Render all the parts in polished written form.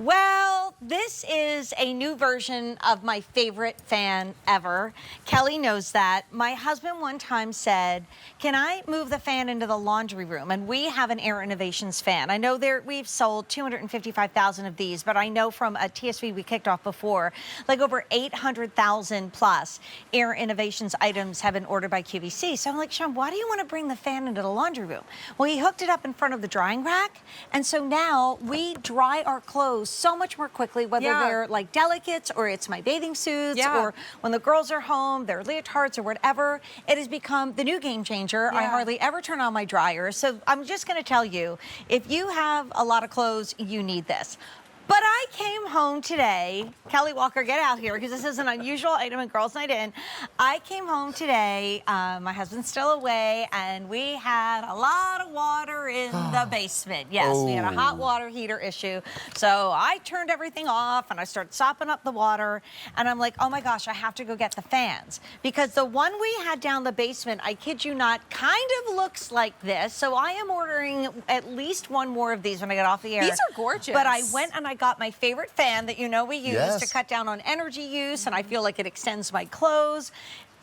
Well, this is a new version of my favorite fan ever. Kelly knows that. My husband one time said, can I move the fan into the laundry room? And we have an Air Innovations fan. I know we've sold 255,000 of these, but I know from a TSV we kicked off before, like over 800,000 plus Air Innovations items have been ordered by QVC. So I'm like, Sean, why do you want to bring the fan into the laundry room? Well, he hooked it up in front of the drying rack. And so now we dry our clothes so much more quickly, whether they're like delicates or it's my bathing suits or when the girls are home, their leotards or whatever. It has become the new game changer. I hardly ever turn on my dryer. So I'm just going to tell you, if you have a lot of clothes, you need this. But I came home today, Kelly Walker, get out here, because this is an unusual item in Girls Night In. I came home today, my husband's still away, and we had a lot of water in the basement. Yes, we had a hot water heater issue. So I turned everything off, and I started sopping up the water, and I'm like, oh my gosh, I have to go get the fans. Because the one we had down the basement, I kid you not, kind of looks like this. So I am ordering at least one more of these when I get off the air. These are gorgeous. But I went and I got my favorite fan that we use to cut down on energy use, and I feel like it extends my clothes.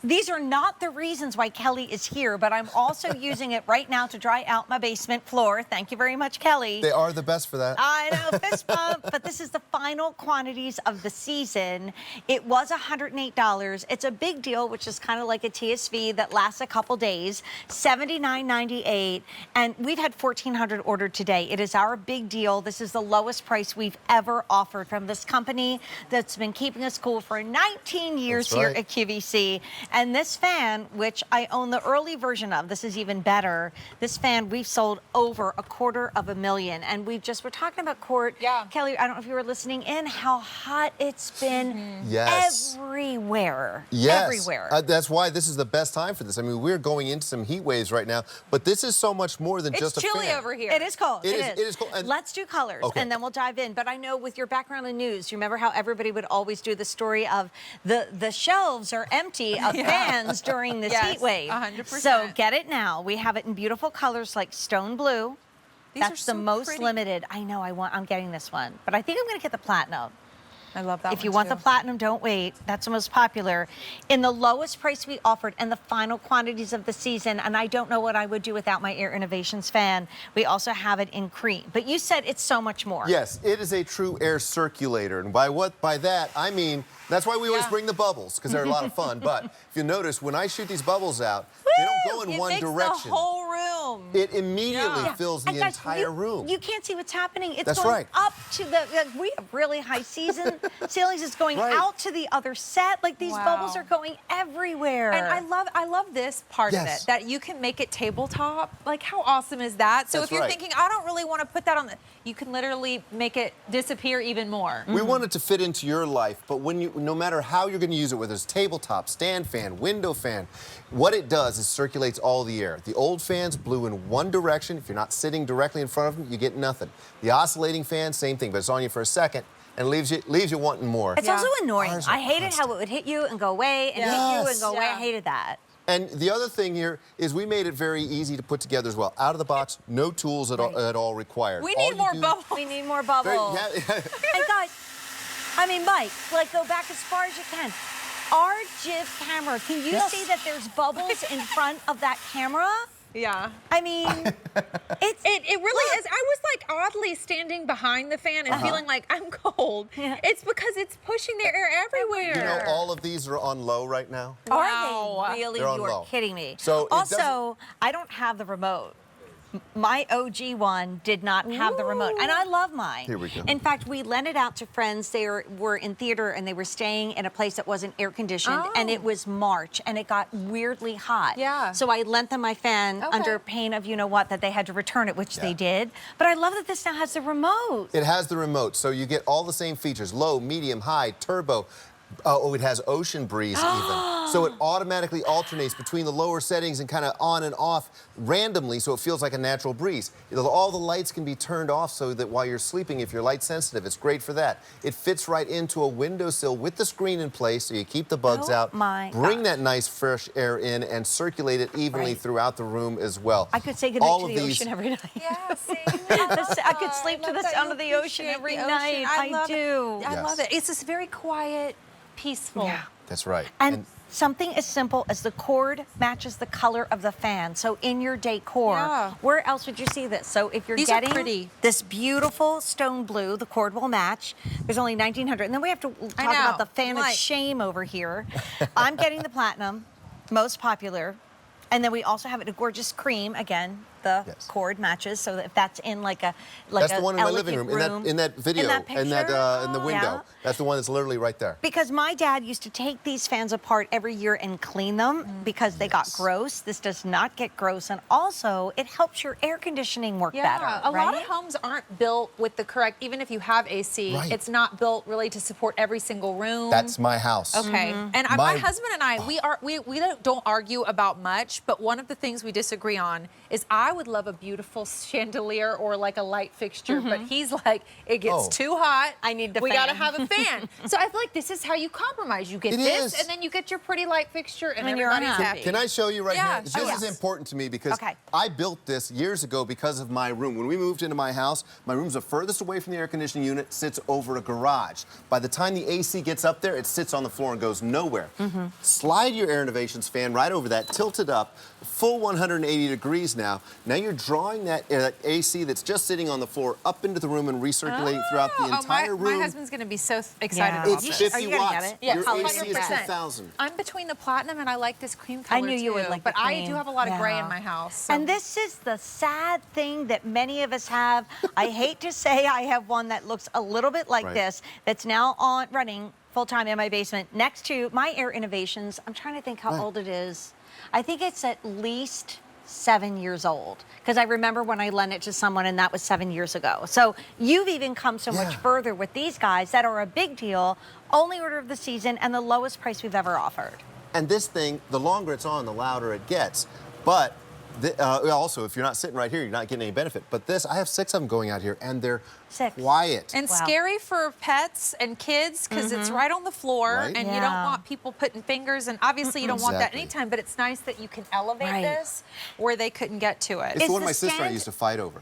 These are not the reasons why Kelly is here, but I'm also using it right now to dry out my basement floor. Thank you very much, Kelly. They are the best for that. I know, fist bump, but this is the final quantities of the season. It was $108. It's a big deal, which is kind of like a TSV that lasts a couple days, $79.98, and we've had 1,400 ordered today. It is our big deal. This is the lowest price we've ever offered from this company that's been keeping us cool for 19 years here at QVC. And this fan, which I own the early version of, this is even better. This fan, we've sold over 250,000. And we're talking about Court. Yeah. Kelly, I don't know if you were listening in, how hot it's been everywhere. Yes. Everywhere. That's why this is the best time for this. I mean, we're going into some heat waves right now, but this is so much more than just a fan. It's chilly over here. It is cold. It is cold. And let's do colors, and then we'll dive in. But I know with your background in news, you remember how everybody would always do the story of the shelves are empty of fans during this heat wave. 100%. So get it now. We have it in beautiful colors like stone blue. These That's are so the most pretty. limited. I know. I'm getting this one, but I think I'm going to get the platinum. I love that. If you want the platinum, don't wait. That's the most popular. In the lowest price we offered and the final quantities of the season, and I don't know what I would do without my Air Innovations fan, we also have it in cream. But you said it's so much more. yes, it is a true air circulator. And by that, I mean, that's why we always bring the bubbles, because they're a lot of fun. But if you notice, when I shoot these bubbles out, they don't go in one direction. The whole room. It immediately fills the entire room. You can't see what's happening. It's That's going up to the, we have really high ceilings. It's going out to the other set. Like these bubbles are going everywhere. And I love this part of it, that you can make it tabletop. Like, how awesome is that? So if you're thinking, I don't really want to put that on you can literally make it disappear even more. We want it to fit into your life, but no matter how you're going to use it, whether it's tabletop, stand fan, window fan, what it does is circulates all the air. The old fans blew in one direction. If you're not sitting directly in front of them, you get nothing. The oscillating fan, same thing, but it's on you for a second and leaves you wanting more. It's also annoying. I hated how it would hit you and go away and hit you and go away. I hated that. And the other thing here is we made it very easy to put together as well. Out of the box, no tools at all required. We need more bubbles. We need more bubbles. And guys, I mean, Mike, like go back as far as you can. Our Jiv camera, can you see that there's bubbles in front of that camera? Yeah. I mean, it really is. I was like oddly standing behind the fan and feeling like I'm cold. It's because it's pushing the air everywhere. You know, all of these are on low right now. Are they really? They're on You're low. kidding me. So also, I don't have the remote. My OG one did not have the remote, and I love mine. Here we go. In fact, we lent it out to friends. They were in theater, and they were staying in a place that wasn't air-conditioned, and it was March, and it got weirdly hot. Yeah. So I lent them my fan under pain of, that they had to return it, which they did. But I love that this now has the remote. It has the remote, so you get all the same features, low, medium, high, turbo. Oh, it has ocean breeze even. So it automatically alternates between the lower settings and kind of on and off randomly, so it feels like a natural breeze. All the lights can be turned off so that while you're sleeping, if you're light sensitive, it's great for that. It fits right into a windowsill with the screen in place, so you keep the bugs out. Bring that nice fresh air in and circulate it evenly throughout the room as well. I could say goodnight to the ocean every night. Yeah, same. I could sleep to the sound of the ocean every night. I do. I love it. It's just very quiet, peaceful. Yeah. That's right. And something as simple as the cord matches the color of the fan. So in your decor, where else would you see this? So if you're getting this beautiful stone blue, the cord will match. There's only 1,900. And then we have to talk about the fan of shame over here. I'm getting the platinum, most popular. And then we also have a gorgeous cream, again, the cord matches, so that if that's in like a that's the one in my living room, in that video, in the window. Yeah. That's the one that's literally right there. Because my dad used to take these fans apart every year and clean them because they got gross. This does not get gross, and also it helps your air conditioning work better. A lot of homes aren't built with the correct, even if you have AC, it's not built really to support every single room. That's my house. Okay, and my husband and I, we don't argue about much, but one of the things we disagree on is I would love a beautiful chandelier or like a light fixture, but he's like, it gets too hot. I need the fan. We gotta have a fan. So I feel like this is how you compromise. You get this, and then you get your pretty light fixture, and everybody's happy. Can I show you right here? This is important to me because I built this years ago because of my room. When we moved into my house, my room's the furthest away from the air conditioning unit, sits over a garage. By the time the AC gets up there, it sits on the floor and goes nowhere. Slide your Air Innovations fan right over that, tilt it up, full 180 degrees now. Now you're drawing that AC that's just sitting on the floor up into the room and recirculating throughout the entire room. My husband's going to be so excited about this. this. It's 50 watts. Yeah, your 100%. AC is 2,000. I'm between the platinum and I like this cream color I knew you would like but the cream. I do have a lot of gray in my house. So. And this is the sad thing that many of us have. I hate to say I have one that looks a little bit like this that's now running full-time in my basement next to my Air Innovations. I'm trying to think how old it is. I think it's at least 7 years old, because I remember when I lent it to someone and that was 7 years ago. So you've even come so much further with these guys that are a big deal, only order of the season, and the lowest price we've ever offered. And this thing, the longer it's on, the louder it gets. But also, if you're not sitting right here, you're not getting any benefit. But this, I have 6 of them going out here, and they're quiet. And scary for pets and kids, because it's right on the floor, and you don't want people putting fingers, and obviously you don't want that anytime, but it's nice that you can elevate this where they couldn't get to it. It's the one my sister and I used to fight over.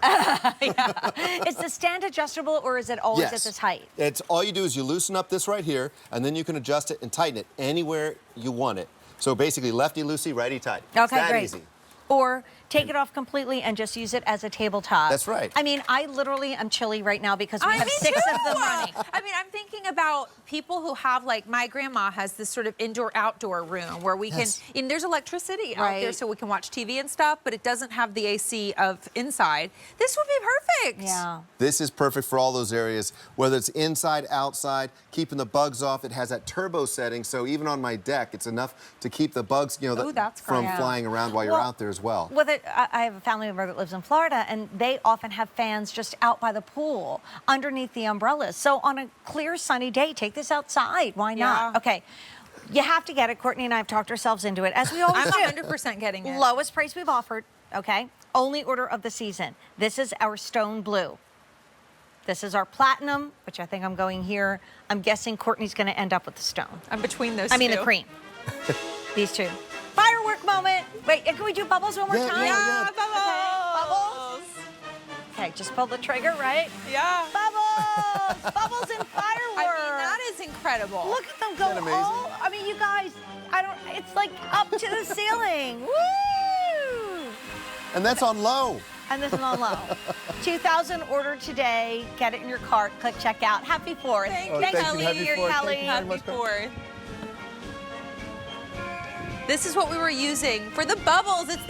Is the stand adjustable, or is it always at this height? It's all you do is you loosen up this right here, and then you can adjust it and tighten it anywhere you want it. So basically, lefty loosey, righty tight. Okay, it's that great. easy. Or take it off completely and just use it as a tabletop. That's right. I mean, I literally am chilly right now because we have 6 of them running. I mean, I'm thinking about people who have, like, my grandma has this sort of indoor-outdoor room where we can, and there's electricity out there so we can watch TV and stuff, but it doesn't have the AC of inside. This would be perfect. Yeah. This is perfect for all those areas, whether it's inside, outside, keeping the bugs off. It has that turbo setting, so even on my deck, it's enough to keep the bugs, you know, from flying around while you're out there as well. I have a family member that lives in Florida, and they often have fans just out by the pool, underneath the umbrellas. So on a clear, sunny day, take this outside. Why not? Okay. You have to get it. Courtney and I have talked ourselves into it, as we always do. I'm 100% getting it. Lowest price we've offered, okay? Only order of the season. This is our stone blue. This is our platinum, which I think I'm going here. I'm guessing Courtney's going to end up with the stone. I'm between those two. I mean, the cream. These two. Firework moment. Wait, can we do bubbles one more time? Yeah, bubbles. Okay, bubbles. Okay, just pull the trigger, right? Yeah. Bubbles! Bubbles and fireworks. I mean, that is incredible. Look at them go all, I mean, you guys, it's like up to the ceiling. Woo! And that's on low. And this is on low. 2,000 ordered today. Get it in your cart. Click checkout. Happy 4th. Thank you, Kelly. Happy 4th. Kelly. Thank you Happy 4th. This is what we were using for the bubbles. It's the